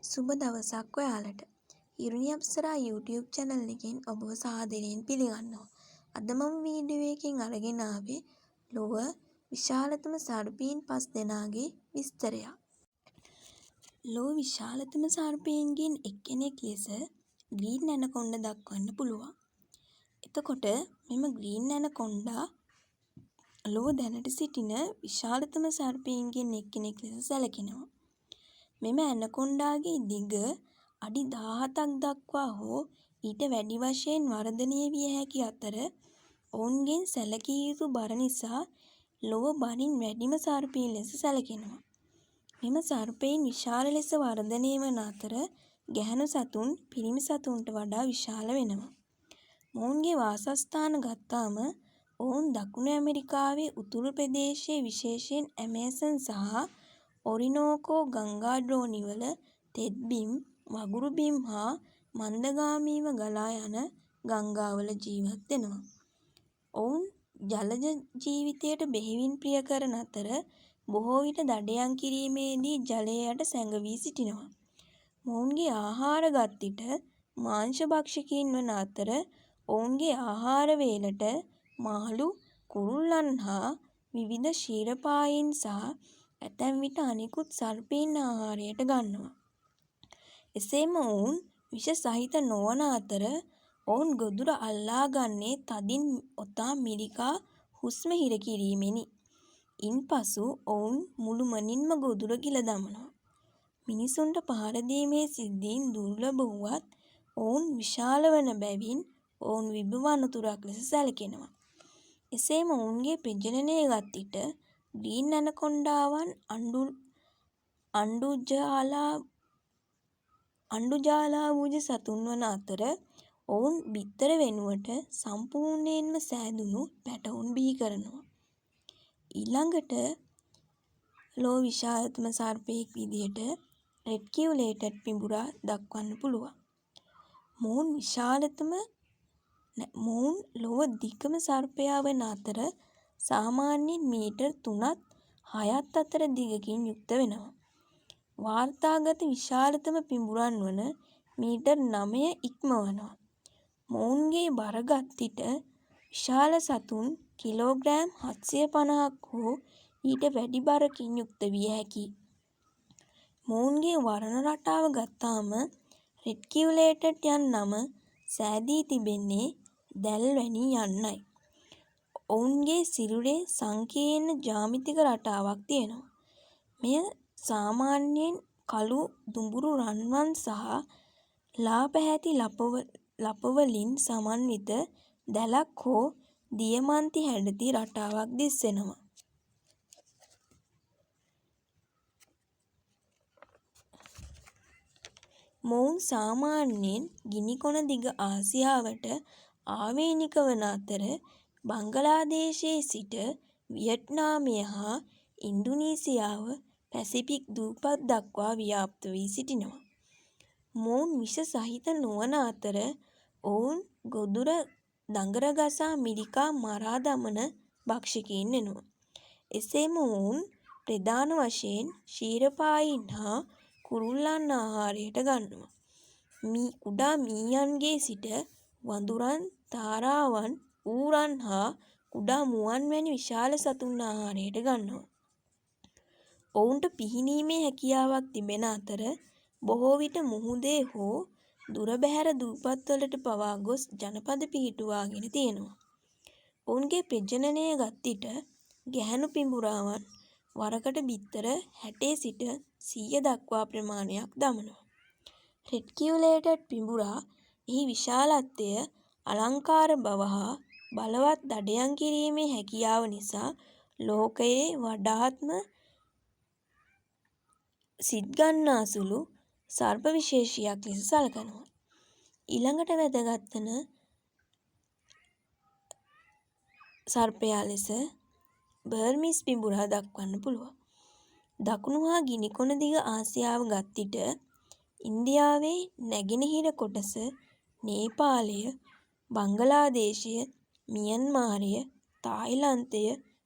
සුබ දවසක් ඔයාලට. හිරුනි අප්සරා YouTube channel එකෙන් ඔබව සාදරයෙන් පිළිගන්නවා. අද මම වීඩියෝ එකකින් අරගෙන ආවේ ලොව විශාලතම සර්පීන් 5 දෙනාගේ විස්තරයක්. ලොව විශාලතම සර්පීන්ගෙන් එක්කෙනෙක් ලෙස ග්‍රීන් ඇනකොන්ඩා දක්වන්න පුළුවන්. එතකොට මෙම ග්‍රීන් ඇනකොන්ඩා ලොව දැනට සිටින විශාලතම සර්පීන්ගෙන් එක්කෙනෙක් ලෙස සැලකෙනවා. මෙම ඇනකොන්ඩාගේ දිග අඩි 17ක් දක්වා හෝ ඊට වැඩි වශයෙන් වර්ධනය විය හැකි අතර ඔවුන්ගෙන් සැලකිය යුතු බර නිසා ලොව බරින් වැඩිම සර්පීන් ලෙස සැලකෙනවා. මෙම සර්පයින් විශාල ලෙස වර්ධනය වන අතර ගැහැණු සතුන් පිරිමි සතුන්ට වඩා විශාල වෙනවා. මොවුන්ගේ වාසස්ථාන ගත්තාම ඔවුන් දකුණු ඇමරිකාවේ උතුරු ප්‍රදේශයේ විශේෂයෙන් ඇමේසන් සහ ඔරිනෝකෝ ගංගාද්‍රෝණිවල තෙත් බිම්, වගුරු බිම් හා මන්දගාමීව ගලා යන ගංගාවල ජීවත් වෙනවා. ඔවුන් ජලජ ජීවිතයට බෙහෙවින් ප්‍රිය කරන අතර බොහෝ විට දඩයම් කිරීමේදී ජලය යට සැඟවී සිටිනවා. මොවුන්ගේ ආහාර ගත් විට මාංශ භක්ෂකයින් වන අතර ඔවුන්ගේ ආහාර වේලට මාළු, කුරුල්ලන් හා විවිධ ක්ෂීරපායින් සහ ඇතැම් විට අනෙකුත් සර්පීන් ආහාරයට ගන්නවා. එසේම ඔවුන් විෂ සහිත නොවන අතර ඔවුන් ගොදුර අල්ලා ගන්නේ තදින් ඔතා මිරිකා හුස්ම හිර කිරීමෙනි. ඉන්පසු ඔවුන් මුළුමනින්ම ගොදුර ගිල දමනවා. මිනිසුන්ට පහර දීමේ සිද්ධීන් දුර්ලභ වුවත් ඔවුන් විශාල වන බැවින් ඔවුන් විභව අනතුරක් ලෙස සැලකෙනවා. එසේම ඔවුන්ගේ ප්‍රජනනය ගත් විට ග්‍රීන් ඇනකොන්ඩාවන් අණ්ඩුජාලාබුජ සතුන් වන අතර ඔවුන් බිත්තර වෙනුවට සම්පූර්ණයෙන්ම සෑදුණු පැටවුන් බිහි කරනවා. ඊළඟට ලොව විශාලතම සර්පයෙක් විදියට රෙටිකියුලේටඩ් පිඹුරා දක්වන්න පුළුවන්. මොවුන් ලොව දිගම සර්පයා වන අතර සාමාන්‍යයෙන් මීටර් 3ත් 6ත් අතර දිගකින් යුක්ත වෙනවා. වාර්තාගත විශාලතම පිඹුරන් වන මීටර් 9 ඉක්මවනවා. මොවුන්ගේ බර ගත් විට විශාල සතුන් කිලෝග්‍රෑම් 750ක් හෝ ඊට වැඩි බරකින් යුක්ත විය හැකියි. මොවුන්ගේ වර්ණ රටාව ගත්තාම රෙටිකියුලේටඩ් යන නම සෑදී තිබෙන්නේ දැල් වැනි යන්නයි. ඔවුන්ගේ සිරුරේ සංකීර්ණ ජ්‍යාමිතික රටාවක් තියෙනවා. මෙය සාමාන්‍යයෙන් කළු දුඹුරු රන්වන් සහ ලා පැහැති ලපවලින් සමන්විත දැලක් හෝ දියමන්ති හැඩති රටාවක් දිස්වෙනවා. මොවුන් සාමාන්‍යයෙන් ගිනිකොන දිග ආසියාවට ආවේනික වන අතර බංගලාදේශයේ සිට වියට්නාමය හා ඉන්දුනීසියාව පැසිෆික් දූපත් දක්වා ව්‍යාප්ත වී සිටිනවා. මොවුන් විෂ සහිත නොවන අතර ඔවුන් ගොදුර දඟර ගසා මිරිකා මරා දමන භක්ෂකයින් වෙනවා. එසේම ඔවුන් ප්‍රධාන වශයෙන් ක්ෂීරපායින් හා කුරුල්ලන් ආහාරයට ගන්නවා. කුඩා මීයන්ගේ සිට වඳුරන්, තාරාවන්, ඌරන් හා කුඩා මුවන් වැනි විශාල සතුන් ආහාරයට ගන්නවා. ඔවුන්ට පිහිනීමේ හැකියාවක් තිබෙන අතර බොහෝ විට මුහුදේ හෝ දුර බැහැර දූපත්වලට පවා ගොස් ජනපද පිහිටුවාගෙන තියෙනවා. ඔවුන්ගේ ප්‍රජනනය ගත් විට ගැහැණු පිඹුරාවන් වරකට බිත්තර 60 සිට 100 දක්වා ප්‍රමාණයක් දමනවා. රෙටිකියුලේටඩ් පිඹුරා එහි විශාලත්වය, අලංකාර බව හා බලවත් දඩයම් කිරීමේ හැකියාව නිසා ලෝකයේ වඩාත්ම සිත්ගන්නා සුළු සර්ප විශේෂියක් ලෙස සලකනවා. ඊළඟට වැදගත් වන සර්පයා ලෙස බර්මිස් පිඹුරා දක්වන්න පුළුවන්. දකුණු හා ගිනිකොන දිග ආසියාව ගත් විට ඉන්දියාවේ නැගෙනහිර කොටස, නේපාලය, බංගලාදේශය, මියන්මාරය, තායිලන්තය,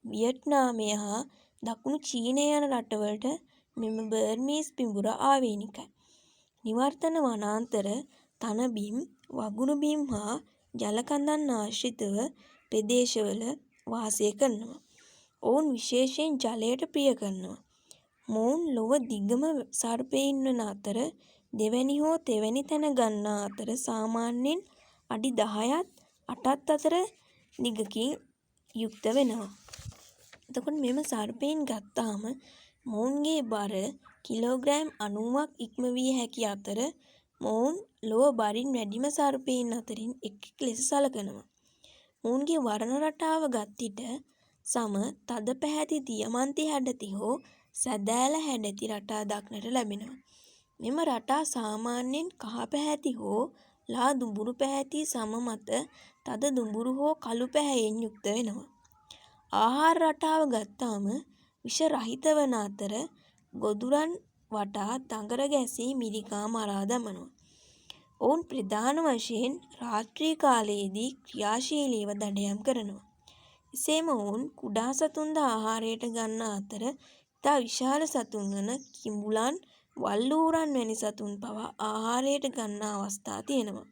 වියට්නාමය හා දකුණු චීනය යන රටවලට මෙම බර්මීස් පිඹුරා ආවේනිකයි. නිවර්තන වනාන්තර, තනබිම්, වගුරු බිම් හා ජලකඳන් ආශ්‍රිතව ප්‍රදේශවල වාසය කරනවා. ඔවුන් විශේෂයෙන් ජලයට ප්‍රිය කරනවා. මොවුන් ලොව දිගම සර්පයින් වන අතර දෙවැනි හෝ තෙවැනි තැන ගන්නා අතර සාමාන්‍යයෙන් අඩි 10ත් 8ත් අතර දිගකින් යුක්ත වෙනවා. එතකොට මෙම සර්පයින් ගත්තාම මොවුන්ගේ බර කිලෝග්‍රෑම් 90ක් ඉක්මවිය හැකි අතර මොවුන් ලොව බරින් වැඩිම සර්පයින් අතරින් එකෙක් ලෙස සලකනවා. මොවුන්ගේ වර්ණ රටාව ගත් විට සම තද පැහැති දියමන්ති හැඩති හෝ සැදෑල හැඩති රටා දක්නට ලැබෙනවා. මෙම රටා සාමාන්‍යයෙන් කහ පැහැති හෝ ලා දුඹුරු පැහැති සම මත තද දුඹුරු හෝ කළු පැහැයෙන් යුක්ත වෙනවා. ආහාර රටාව ගත්තාම විෂ රහිත වන අතර ගොදුරන් වටා දඟර ගැසී මිරිකා මරා දමනවා. ඔවුන් ප්‍රධාන වශයෙන් රාත්‍රී කාලයේදී ක්‍රියාශීලීව දඩයම් කරනවා. එසේම ඔවුන් කුඩා සතුන්ද ආහාරයට ගන්නා අතර ඉතා විශාල සතුන් වන කිඹුලන්, වල්ලූරන් වැනි සතුන් පවා ආහාරයට ගන්නා අවස්ථා තියෙනවා.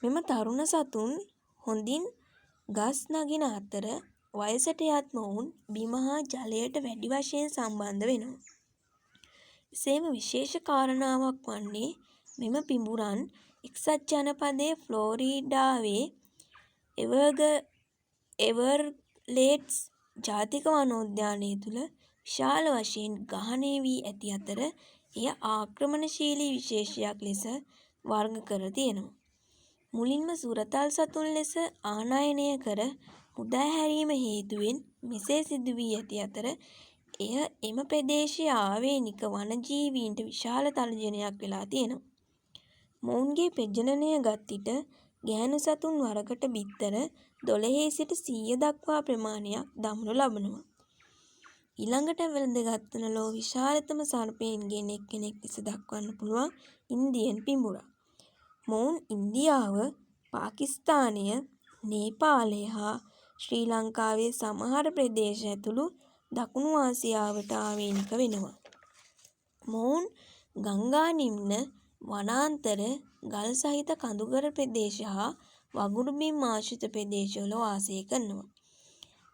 මෙම තරුණ සතුන් හොඳින් ගස් නගින අතර වයසට යත් මොවුන් බිම හා ජලයට වැඩි වශයෙන් සම්බන්ධ වෙනවා. එසේම විශේෂ කාරණාවක් වන්නේ මෙම පිඹුරන් එක්සත් ජනපදයේ ෆ්ලෝරිඩාවේ එවර්ලේඩ්ස් ජාතික වනෝද්‍යානය තුළ විශාල වශයෙන් ගහණය වී ඇති අතර එය ආක්‍රමණශීලී විශේෂයක් ලෙස වර්ග කර තියෙනවා. මුලින්ම සුරතල් සතුන් ලෙස ආනයනය කර මුදා හැරීම හේතුවෙන් මෙසේ සිදු වී ඇති අතර එය එම ප්‍රදේශයේ ආවේනික වනජීවීන්ට විශාල තර්ජනයක් වෙලා තියෙනවා. මොවුන්ගේ ප්‍රජනනය ගත් විට ගැහැණු සතුන් වරකට බිත්තර 12 සිට 100 දක්වා ප්‍රමාණයක් දමනු ලබනවා. ඊළඟට වැළඳගත් වන ලොව විශාලතම සර්පයින්ගෙන් එක්කෙනෙක් ලෙස දක්වන්න පුළුවන් ඉන්දියන් පිඹුරා. මොවුන් ඉන්දියාව, පාකිස්තානය, නේපාලය හා ශ්‍රී ලංකාවේ සමහර ප්‍රදේශ ඇතුළු දකුණු ආසියාවට ආවේනික වෙනවා. මොවුන් ගංගා නිම්න වනාන්තර, ගල් සහිත කඳුකර ප්‍රදේශ හා වගුරු බිම් ආශ්‍රිත ප්‍රදේශවල වාසය කරනවා.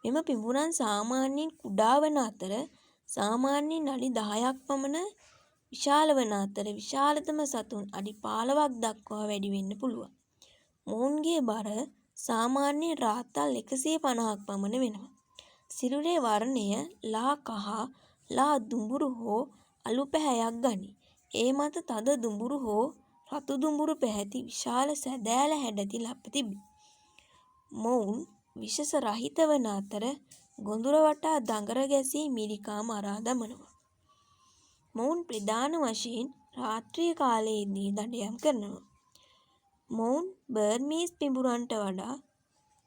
මෙම පිඹුරන් සාමාන්‍යයෙන් කුඩා වන අතර සාමාන්‍යයෙන් අඩි 10ක් පමණ විශාල වන අතර විශාලතම සතුන් අඩි 15ක් දක්වා වැඩි වෙන්න පුළුවන්. මොවුන්ගේ බර සාමාන්‍යයෙන් රාත්තල් 150ක් පමණ වෙනවා. සිරුරේ වර්ණය ලා කහ, ලා දුඹුරු හෝ අලු පැහැයක් ගනී. ඒ මත තද දුඹුරු හෝ රතු දුඹුරු පැහැති විශාල සැදෑල හැඩති ලප තිබේ. මොවුන් විෂස රහිත වන අතර ගොඳුර වටා දඟර ගැසී මිරිකා මරා දමනවා. මොවුන් ප්‍රධාන වශයෙන් රාත්‍රී කාලයේදී දඩයම් කරනවා. මොවුන් බර්මීස් පිඹුරන්ට වඩා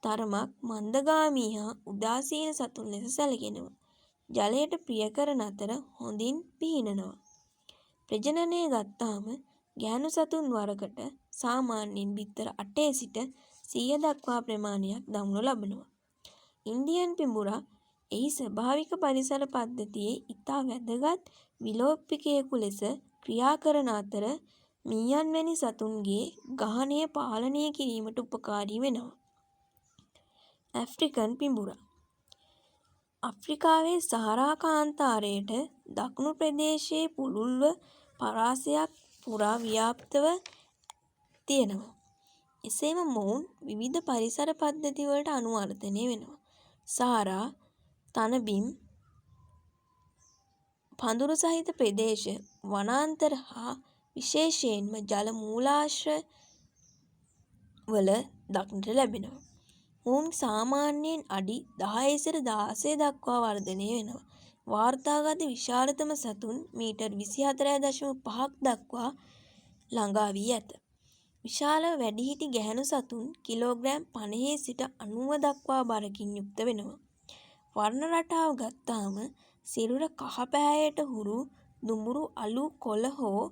තරමක් මන්දගාමී හා උදාසීන සතුන් ලෙස සැලකෙනවා. ජලයට ප්‍රිය කරන අතර හොඳින් පිහිනනවා. ප්‍රජනනය ගත්තාම ගැහැණු සතුන් වරකට සාමාන්‍යයෙන් බිත්තර 8 සිට 100 දක්වා ප්‍රමාණයක් දමනු ලබනවා. ඉන්දියන් පිඹුරා එහි ස්වභාවික පරිසර පද්ධතියේ ඉතා වැදගත් විලෝපිකයෙකු ලෙස ක්‍රියා කරන අතර මීයන් වැනි සතුන්ගේ ගහණය පාලනය කිරීමට උපකාරී වෙනවා. ඇෆ්‍රිකන් පිඹුරා අප්‍රිකාවේ සහරා කාන්තාරයට දකුණු ප්‍රදේශයේ පුළුල්ව පරාසයක් පුරා ව්‍යාප්තව තියෙනවා. එසේම මොවුන් විවිධ පරිසර පද්ධතිවලට අනුවර්තනය වෙනවා. සහරා, තනබිම්, පඳුරු සහිත ප්‍රදේශ, වනාන්තර හා විශේෂයෙන්ම ජල මූලාශ්‍ර වල දක්නට ලැබෙනවා. මොවුන් සාමාන්‍යයෙන් අඩි 10 සිට 16 දක්වා වර්ධනය වෙනවා. වාර්තාගත විශාලතම සතුන් මීටර් 24.5ක් දක්වා ළඟා වී ඇත. විශාල වැඩිහිටි ගැහැණු සතුන් කිලෝග්‍රෑම් 50 සිට 90 දක්වා බරකින් යුක්ත වෙනවා. වර්ණ රටාව ගත්තාම සිරුර කහ පැහැයට හුරු දුඹුරු අලු කොළ හෝ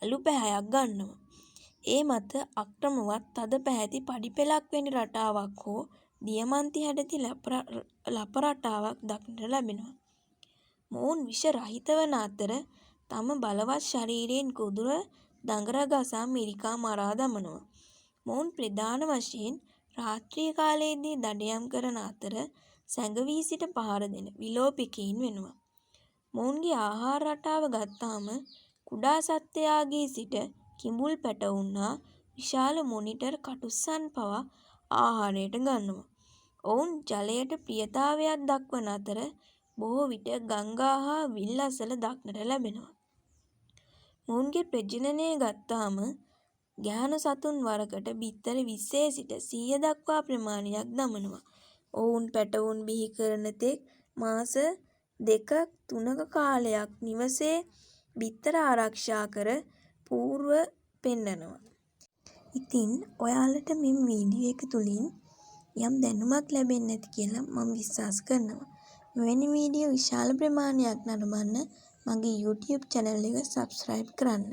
අලු පැහැයක් ගන්නවා. ඒ මත අක්‍රමවත් තද පැහැති පඩි පෙළක් වැනි රටාවක් හෝ දියමන්ති හැඩති ලප රටාවක් දක්නට ලැබෙනවා. මොවුන් විෂ රහිත වන අතර තම බලවත් ශරීරයෙන් කුදුර දඟර ගසා මිරිකා මරා දමනවා. මොවුන් ප්‍රධාන වශයෙන් රාත්‍රී කාලයේදී දඩයම් කරන අතර සැඟවී සිට පහර දෙන විලෝපිකයින් වෙනවා. මොවුන්ගේ ආහාර රටාව ගත්තාම කුඩා සත්වයාගේ සිට කිඹුල් පැටවුන් හා විශාල මොනිටර් කටුස්සන් පවා ආහාරයට ගන්නවා. ඔවුන් ජලයට ප්‍රියතාවයක් දක්වන අතර බොහෝ විට ගංගා හා විල් අසල දක්නට ලැබෙනවා. මොවුන්ගේ ප්‍රජනනය ගත්තාම ගැහැණු සතුන් වරකට බිත්තර 20 සිට 100 දක්වා ප්‍රමාණයක් දමනවා. ඔවුන් පැටවුන් බිහි කරන තෙක් මාස 2-3ක කාලයක් නිවසේ බිත්තර ආරක්ෂා කර පූර්ව පෙන්නනවා. ඉතින් ඔයාලට මෙම වීඩියෝ එක තුලින් යම් දැනුමක් ලැබෙන්නේ නැති කියලා මම විශ්වාස කරනවා. මෙවැනි වීඩියෝ විශාල ප්‍රමාණයක් නරඹන්න මගේ YouTube channel එක subscribe කරන්න.